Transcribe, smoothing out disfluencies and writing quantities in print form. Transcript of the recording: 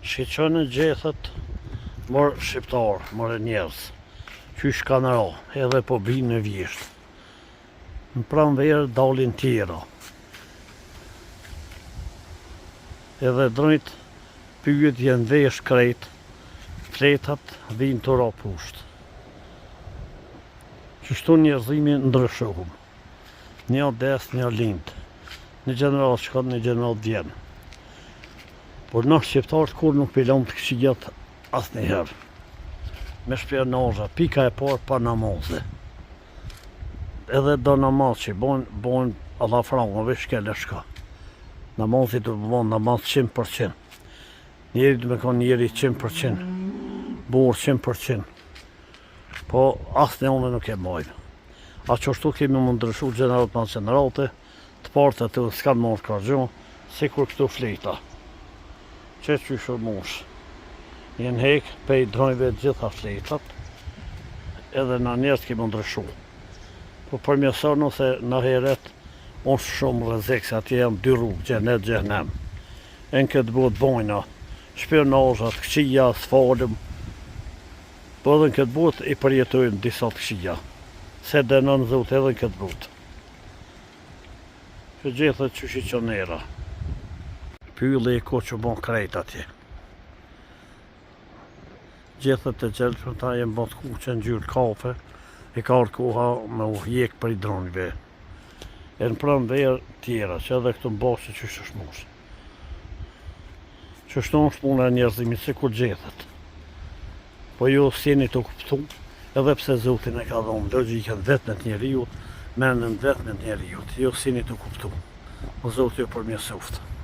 Shqeqënë gjethet mërë shqiptarë, mërë njerës. Qysh kanë ra, edhe po binë në vjeshtë. Në pranverë dalin tjera. Edhe drejt pyet jenë vesh krejt, fletat vinë të ra pushtë. Qështu njerëzimi ndryshohum. Një des, një lind. Një general shkon, një general vjen. Por në shqiptarët kur nuk pilon të këshijat asë njëherë. Me shpionazha, pika e parë pa namaze. Edhe do namaz që bojnë Allah frangove shkele shka. Namazit të bëjnë namaz 100%. Njeri të me konë njeri 100%. Burë 100%. Po asë një unë nuk e mojnë. A qështu kemi më ndryshu gjenerat ma generate, të partë të s'kanë mërë kargjon, si kur këtu fleta. Që qyshur mosh. Jenë hek, pej drojve gjitha fletat, edhe në njerët kemi ndryshu. Po përmjësar nëse në heret, unë shumë rëzik se atje janë dy rrugë, gjenet, gjenem. E në këtë botë bojna, shpionazhat, këqia, sfalëm, po edhe në këtë botë i përjetojnë disa të këqia. Se dënon Zot edhe në këtë botë. Që gjithët që shiqonera. Pyllë i ko që bon krejt atje. Gjithët të gjelëshme ta jenë bon të kuqe në gjyrë kafe, i ka orë koha me u hjek për i dronjve. E në pranë verë tjera, që edhe këtu në basë që shmosh. Që shmosh puna e njerëzimit, si kur gjithët. Po ju s'jeni të kuptu, edhe pse Zotin e ka dhonë logjikën vetën e njeriut, mendën vetën e njeriut, ju s'jeni të kuptu. O Zotë ju përmjësoftë.